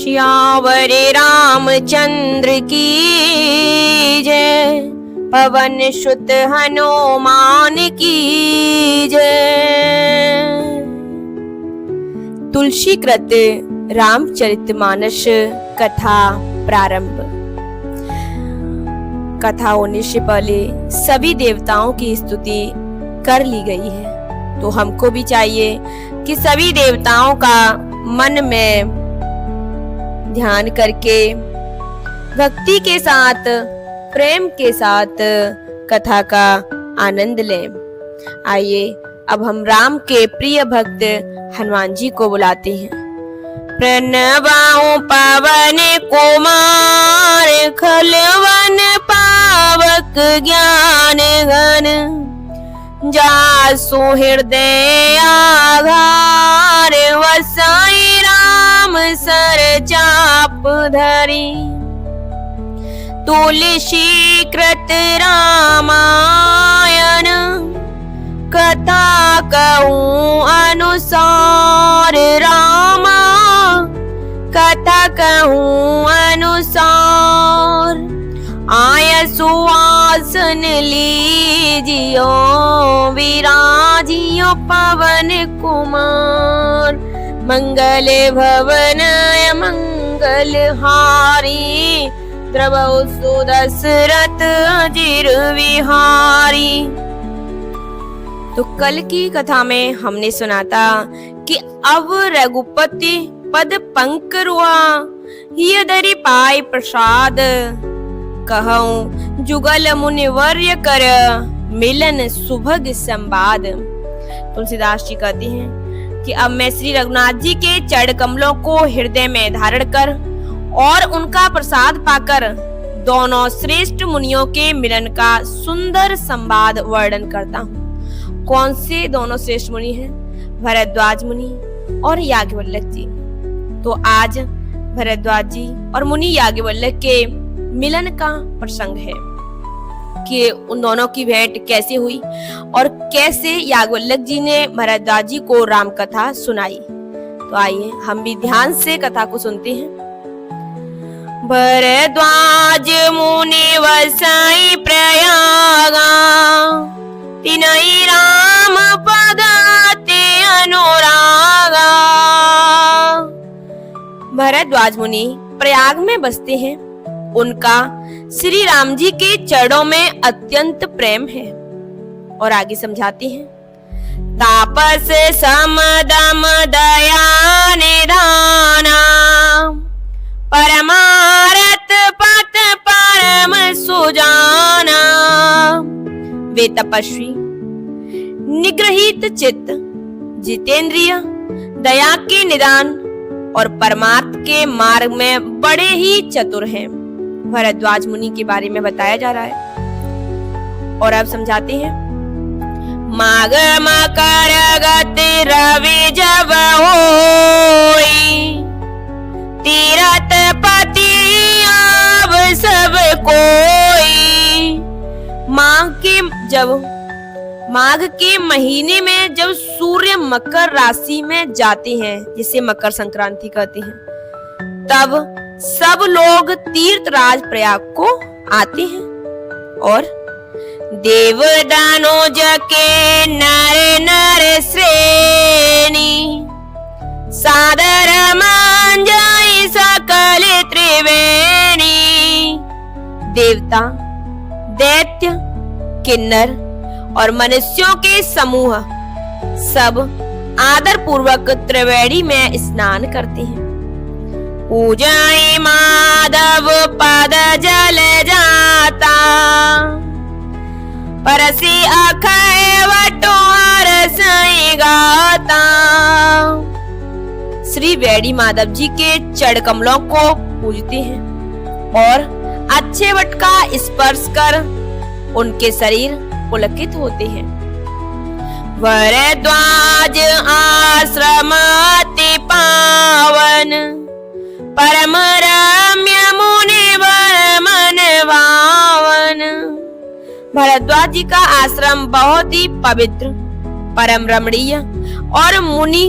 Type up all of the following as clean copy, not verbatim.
श्यावर रामचंद्र की जय, पवन सुत हनुमान की जय। तुलसी कृत रामचरितमानस कथा प्रारंभ। कथा होने से पहले सभी देवताओं की स्तुति कर ली गई है, तो हमको भी चाहिए कि सभी देवताओं का मन में ध्यान करके भक्ति के साथ, प्रेम के साथ कथा का आनंद लें। आइए अब हम राम के प्रिय भक्त हनुमान जी को बुलाते हैं। प्रणवाऊं पवन कुमार, खलवन पावक ज्ञान घन, जासु हृदय आधार, वसाई राम सर चाप धरी। तुलसी कृत रामायण, कथा कहूँ अनुसार रामा, कथा कहूँ अनुसार। आय सुआसन लीजियो, विराजियो पवन कुमार। मंगल भवन मंगल हारी, द्रवहु सुदशरथ अजिर विहारी। तो कल की कथा में हमने सुना था कि अब रघुपति पद पंकरुआ, हिय धरि पाई प्रसाद, कहूं जुगल मुनिवर्य कर, मिलन सुभग संवाद। तुलसीदास जी कहते हैं कि अब मैं श्री रघुनाथ जी के चरण कमलों को हृदय में धारण कर और उनका प्रसाद पाकर दोनों श्रेष्ठ मुनियों के मिलन का सुंदर संवाद वर्णन करता हूँ। कौन से दोनों श्रेष्ठ मुनि हैं? भरद्वाज मुनि और याज्ञवल्क्य जी। तो आज भरद्वाज जी और मुनि याज्ञवल्क्य के मिलन का प्रसंग है कि उन दोनों की भेंट कैसे हुई और कैसे याज्ञवल्क्य जी ने भरद्वाज जी को राम कथा सुनाई। तो आइए हम भी ध्यान से कथा को सुनते हैं। भरद्वाज मुनि वसाई प्रयागा, तिनहि राम पद ते अनुरागा। भरद्वाज मुनि प्रयाग में बसते हैं, उनका श्री राम जी के चरणों में अत्यंत प्रेम है। और आगे समझाते हैं। तापस समदम दया निधाना, परमारत पत परम सुजाना। वे तपस्वी, निग्रहित चित्त, जितेंद्रिय, दया के निदान और परमार्थ के मार्ग में बड़े ही चतुर हैं। भरद्वाज मुनि के बारे में बताया जा रहा है और अब समझाते हैं। माघ मकर गति रवि जब होई, तीरथ पति अब सब कोई। माघ के महीने में जब सूर्य मकर राशि में जाते हैं, जिसे मकर संक्रांति कहते हैं, तब सब लोग तीर्थराज प्रयाग को आते हैं और देव दानोज के नर नर श्रेणी, सादर मान जाई सकल त्रिवेणी। देवता, दैत्य, किन्नर और मनुष्यों के समूह सब आदर पूर्वक त्रिवेणी में स्नान करते हैं। पूजाई माधव पद जल जाता, परसी अखय वटोर सई गाता। श्री वेणी माधव जी के चरण कमलों को पूजते हैं और अच्छे वट का स्पर्श कर उनके शरीर पुलकित होते हैं। भरद्वाज आश्रम अति पावन, परम रम्य मुनिवर मन भावन। भरद्वाज जी का आश्रम बहुत ही पवित्र, परम रमणीय और मुनि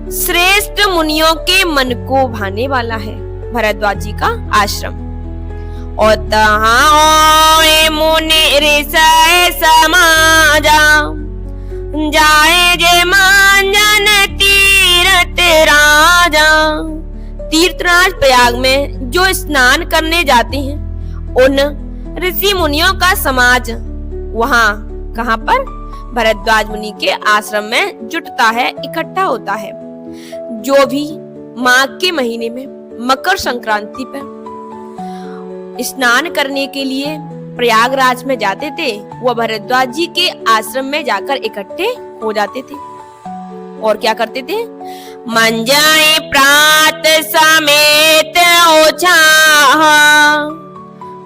श्रेष्ठ मुनियों के मन को भाने वाला है भरद्वाज जी का आश्रम। और तहां मुनि ऋषि समाजा, जाए जे मांजन तीर्थ राजा। तीर्थराज प्रयाग में जो स्नान करने जाते हैं उन ऋषि मुनियों का समाज वहां कहां पर भरद्वाज मुनि के आश्रम में जुटता है, इकट्ठा होता है। जो भी माघ के महीने में मकर संक्रांति पर स्नान करने के लिए प्रयागराज में जाते थे वह भरद्वाज जी के आश्रम में जाकर इकट्ठे हो जाते थे और क्या करते थे? मंजाए प्रात समेत ओछा,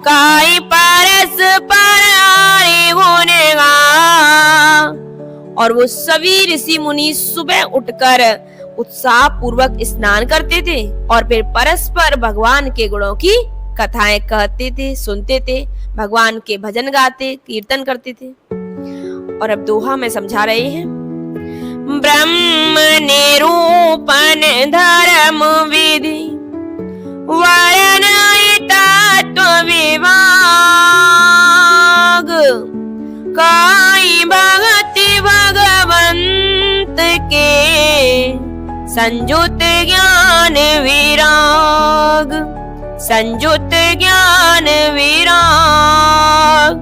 काई परस पर गुनेगा। और वो सभी ऋषि मुनि सुबह उठकर उत्साह पूर्वक स्नान करते थे और फिर परस्पर भगवान के गुणों की कथाएं कहते थे, सुनते थे, भगवान के भजन गाते, कीर्तन करते थे। और अब दोहा में समझा रहे हैं। ब्रह्म निरूपण धर्म विधि, वर्ण तत्व विभाग। काई भगति भगवंत के, संजुत ज्ञान विराग। संजुत ज्ञान विराग।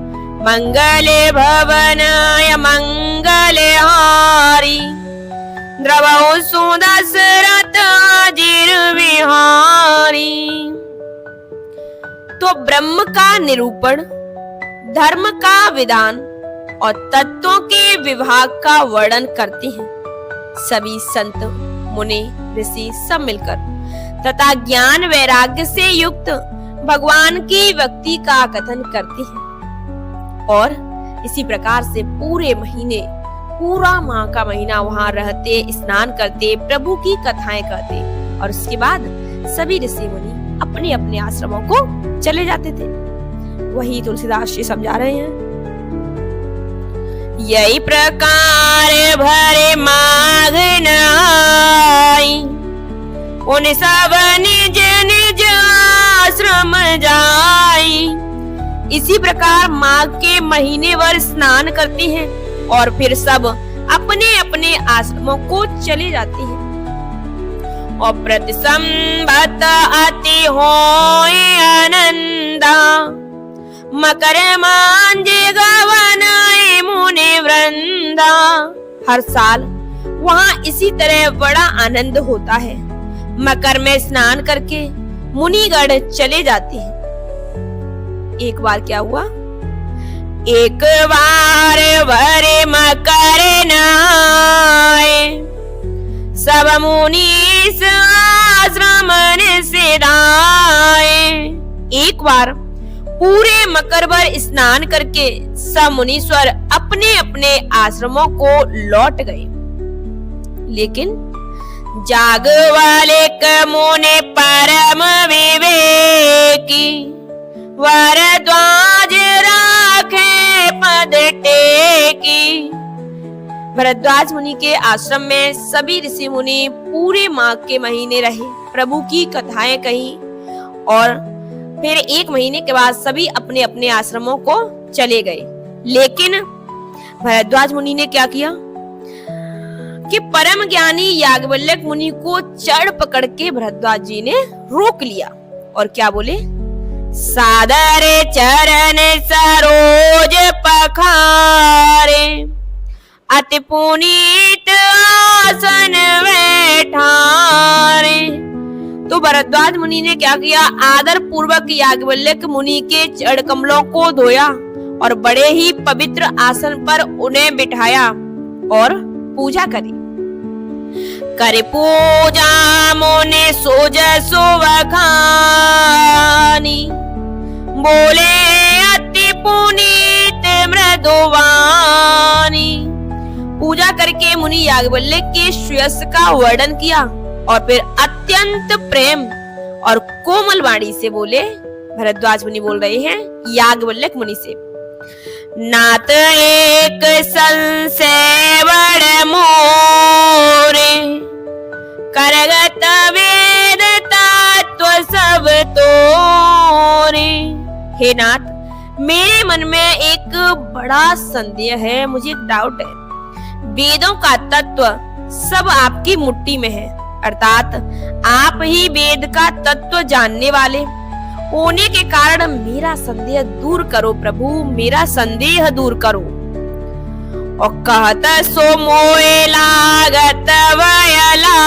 मंगल भवन मंगल हारी, द्रवौ सुदशरथ अजिर विहारी। तो ब्रह्म का निरूपण, धर्म का विधान और तत्वों के विभाग का वर्णन करते हैं सभी संत मुनि ऋषि सब मिलकर, तथा ज्ञान वैराग्य से युक्त भगवान की भक्ति का कथन करते हैं। और इसी प्रकार से पूरे महीने, पूरा माह का महीना वहां रहते, स्नान करते, प्रभु की कथाएं कहते और उसके बाद सभी ऋषि मुनि अपने अपने आश्रमों को चले जाते थे। वही तुलसीदास जी समझा रहे हैं। यही प्रकार भरे माघ नाई, उन सब निज निज आश्रम जाई। इसी प्रकार माघ के महीने भर स्नान करते हैं और फिर सब अपने अपने आश्रमों को चले जाते हैं। और प्रति संबत अति होए आनंदा, मकर मांझे गवन मुनि वृंदा। हर साल वहाँ इसी तरह बड़ा आनंद होता है। मकर में स्नान करके मुनिगण चले जाते हैं। एक बार क्या हुआ? एक बार भरे मकर नाए, सब मुनीस आश्रम से दाए। एक बार पूरे मकर भर स्नान करके सब मुनीश्वर अपने अपने आश्रमों को लौट गए। लेकिन जाग वाले मुनि परम विवेकी, भरद्वाज राखे पद टेकी। भरद्वाज मुनि के आश्रम में सभी ऋषि मुनि पूरे माघ के महीने रहे, प्रभु की कथाएं कही और फिर एक महीने के बाद सभी अपने अपने आश्रमों को चले गए। लेकिन भरद्वाज मुनि ने क्या किया कि परम ज्ञानी याज्ञवल्क्य मुनि को चढ़ पकड़ के भरद्वाज जी ने रोक लिया और क्या बोले? सादर चरण सरोज पखारे, अति पुनीत आसन बैठारे। तो भरद्वाज मुनि ने क्या किया? आदर पूर्वक याज्ञवल्क्य मुनि के चरण कमलों को धोया और बड़े ही पवित्र आसन पर उन्हें बिठाया और पूजा करी। कर पूजा मुनि सुज सुवखानी, बोले अति पुनीत मृदुवानी। पूजा करके मुनि याज्ञवल्क्य के श्रेयस का वर्णन किया और फिर अत्यंत प्रेम और कोमल वाणी से बोले। भरद्वाज मुनि बोल रहे हैं याज्ञवल्क्य मुनि से, नात एक संशय बड़ मोरे, करगत वेद तत्व सब तोरे। हे नाथ, मेरे मन में एक बड़ा संदेह है, मुझे एक डाउट है। वेदों का तत्व सब आपकी मुट्ठी में है, अर्थात आप ही वेद का तत्व जानने वाले होने के कारण मेरा संदेह दूर करो प्रभु, मेरा संदेह दूर करो। और कहत सो मोए लागत वयला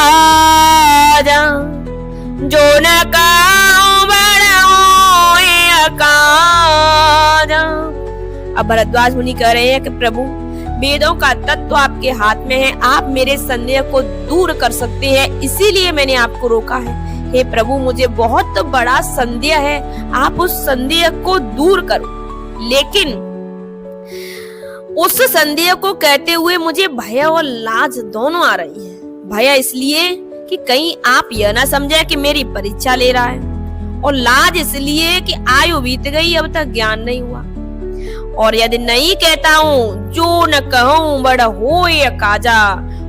जो न कहूं बढ़ोए अकाजा। अब भरद्वाज मुनि कह रहे हैं कि प्रभु, वेदों का तत्व आपके हाथ में है, आप मेरे संदेह को दूर कर सकते हैं, इसीलिए मैंने आपको रोका है। हे प्रभु, मुझे बहुत बड़ा संदेह है, आप उस संदेह को दूर करो। लेकिन उस संदेह को कहते हुए मुझे भय और लाज दोनों आ रही है। भय इसलिए कि कहीं आप यह ना समझे कि मेरी परीक्षा ले रहा है, और लाज इसलिए कि आयु बीत गई, अब तक ज्ञान नहीं हुआ। और यदि नहीं कहता हूँ जो न कहूँ बड़ा होए अकाजा,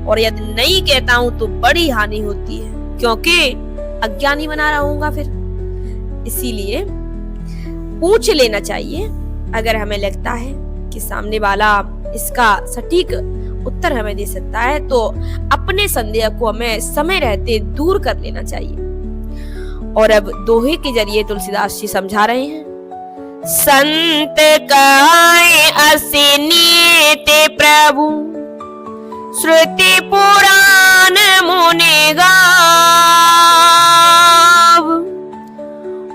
और यदि नहीं कहता हूँ तो बड़ी हानि होती है, क्योंकि अज्ञानी बना रहूंगा फिर। इसीलिए पूछ लेना चाहिए। अगर हमें लगता है कि सामने वाला इसका सटीक उत्तर हमें दे सकता है, तो अपने संदेह को हमें समय रहते दूर कर लेना चाहिए। और अब दोहे के जरिए तुलसीदास जी समझा रहे हैं, संत कहे असिनीति प्रभु, श्रुति पुराण मुनि गाव,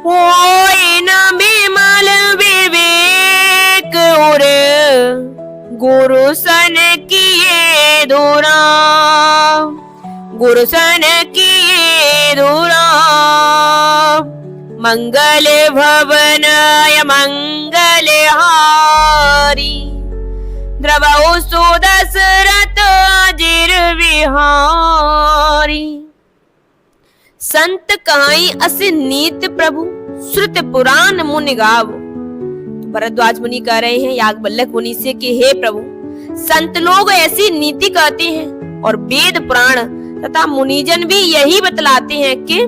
होय न विमल विवेक उर, गुरु सन किए दुराव, गुरु सन किए दुराव। मंगल भवनाय मंगल हारी, द्रवौ सुदशरथ अजिर विहारी। संत कहाई अस नीत प्रभु, श्रुत पुराण मुनि गाव। भरद्वाज मुनि कह रहे हैं याज्ञवल्क्य मुनि से कि हे प्रभु, संत लोग ऐसी नीति कहते हैं और वेद पुराण तथा मुनिजन भी यही बतलाते हैं कि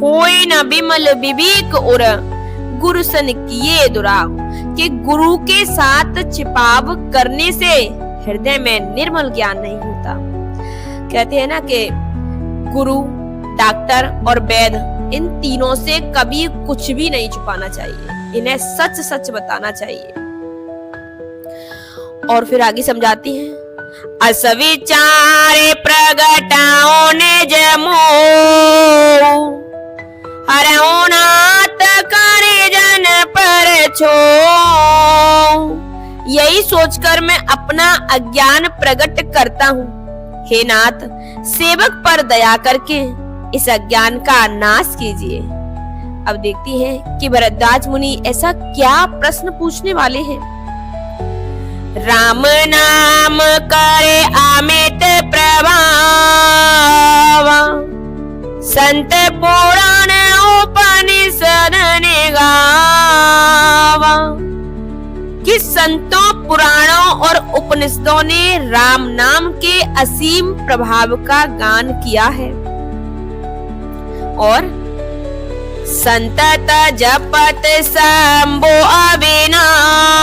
होय न विमल विवेक उर, गुरु सन किए दुराव, कि गुरु के साथ छिपाव करने से हृदय में निर्मल ज्ञान नहीं होता। कहते हैं ना कि गुरु, डॉक्टर और वैद, इन तीनों से कभी कुछ भी नहीं छुपाना चाहिए, इन्हें सच सच बताना चाहिए। और फिर आगे समझाती हैं, अस विचारे प्रगटाओ निज मोह, हरऊ नाथ करे जन पर छो। यही सोचकर मैं अपना अज्ञान प्रकट करता हूँ। हे नाथ, सेवक पर दया करके इस अज्ञान का नाश कीजिए। अब देखती हैं कि भरद्वाज मुनि ऐसा क्या प्रश्न पूछने वाले हैं। राम नाम करे अमित प्रभाव, संत पुराण उपनिषद गावा। कि संतों, पुराणों और उपनिषदों ने राम नाम के असीम प्रभाव का गान किया है, और संतत जपत शंभो अविनाशी,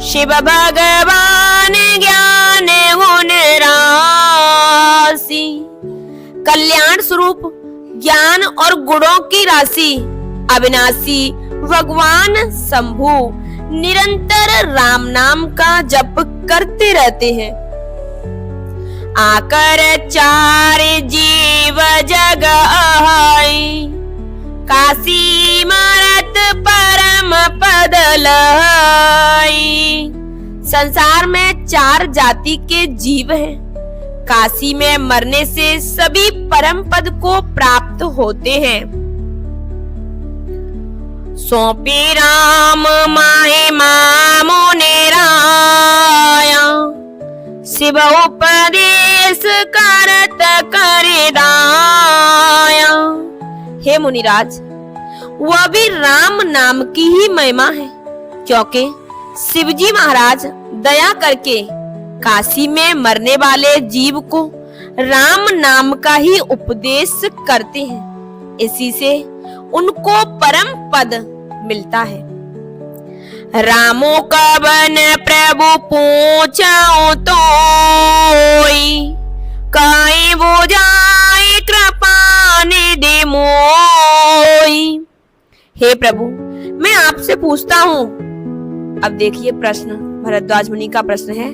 शिव भगवान ज्ञान गुण राशि। कल्याण स्वरूप ज्ञान और गुणों की राशि अविनाशी भगवान शंभु निरंतर राम नाम का जप करते रहते हैं। आकर चार जीव जग आई, काशी मारत परम पद लाई। संसार में चार जाति के जीव हैं। काशी में मरने से सभी परम पद को प्राप्त होते हैं। सौंपी राम माहि मामुनि राया, शिव उपदेश करत करि दाया। हे मुनिराज, वह भी राम नाम की ही महिमा है, क्योंकि शिवजी महाराज दया करके काशी में मरने वाले जीव को राम नाम का ही उपदेश करते हैं। इसी से उनको परम पद मिलता है। रामो का बन प्रभु पूछो तो काई बुझाई कृपा निधि मोई। हे प्रभु, मैं आपसे पूछता हूँ। अब देखिए प्रश्न, भरद्वाज मुनि का प्रश्न है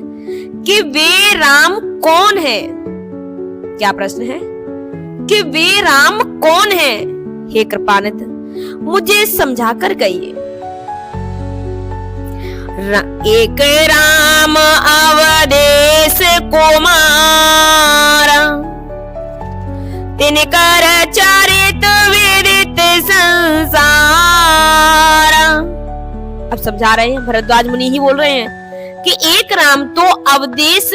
कि वे राम कौन है। क्या प्रश्न है कि वे राम कौन है? हे कृपानिधि, मुझे समझा कर कहिए। एक राम अवधेश कुमार, तिनकर चरित विदित संसार। अब समझा रहे हैं, भरद्वाज मुनि ही बोल रहे हैं कि एक राम तो अवधेश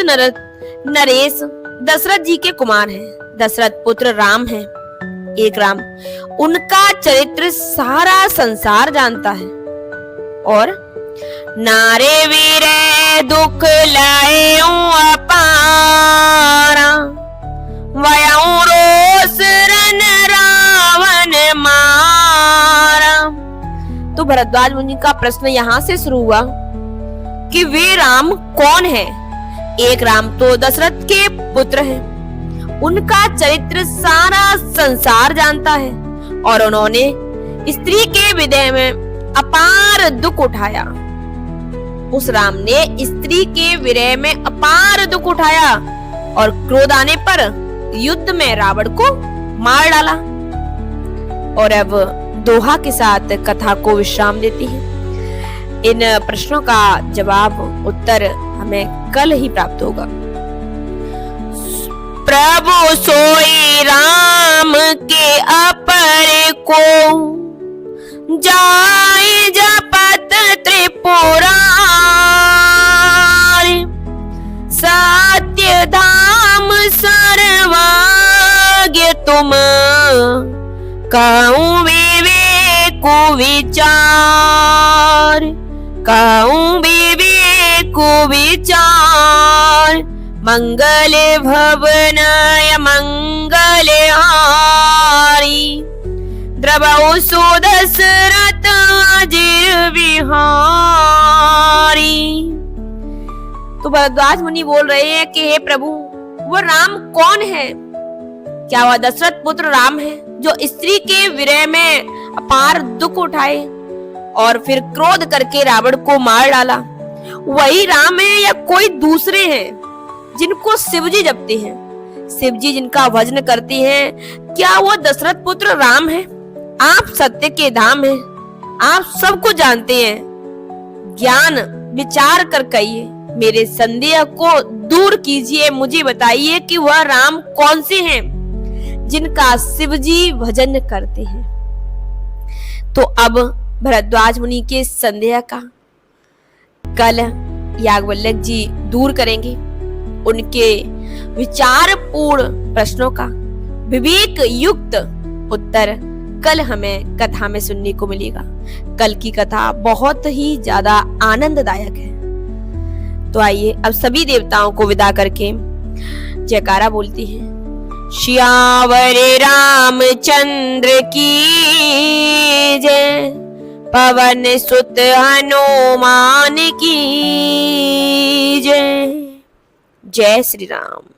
नरेश दशरथ जी के कुमार हैं, दशरथ पुत्र राम हैं। एक राम, उनका चरित्र सारा संसार जानता है। और नारे वीरे दुख लाए अपारा, वयं रोष रन रावण मारा। तो भरद्वाज मुनि का प्रश्न यहाँ से शुरू हुआ कि वे राम कौन है। एक राम तो दशरथ के पुत्र हैं, उनका चरित्र सारा संसार जानता है और उन्होंने स्त्री के विदेह में अपार दुख उठाया। उस राम ने स्त्री के विरह में अपार दुख उठाया और क्रोध आने पर युद्ध में रावण को मार डाला। और अब दोहा के साथ कथा को विश्राम देती है। इन प्रश्नों का जवाब उत्तर हमें कल ही प्राप्त होगा। प्रभु सोई राम के अपर को, जाय जपत त्रिपुरारी। सत्य धाम सर्वज्ञ तुम, कहूँ विवेक विचार। कहूँ विवेक विचार। मंगल भवनय मंगल हारी, द्रवौ सुदशरथ अजिर बिहारी। तो भरद्वाज मुनि बोल रहे हैं कि हे प्रभु, वो राम कौन है? क्या वह दशरथ पुत्र राम है जो स्त्री के विरह में अपार दुख उठाए और फिर क्रोध करके रावण को मार डाला? वही राम है या कोई दूसरे हैं जिनको शिवजी जपते हैं, शिवजी जिनका भजन करते हैं? क्या वो दशरथ पुत्र राम है? आप सत्य के धाम हैं, आप सबको जानते हैं। ज्ञान विचार कर कहिए, मेरे संदेह को दूर कीजिए। मुझे बताइए कि वह राम कौन से हैं जिनका शिवजी भजन करते हैं। तो अब भरद्वाज मुनि के संदेह का कल याज्ञवल्क्य जी दूर करेंगे। उनके विचारपूर्ण प्रश्नों का विवेक युक्त उत्तर कल हमें कथा में सुनने को मिलेगा। कल की कथा बहुत ही ज्यादा आनंददायक है। तो आइए अब सभी देवताओं को विदा करके जयकारा बोलती हैं। श्यावर रामचंद्र की जय, पवन सुत हनुमान की जय। जय श्री राम।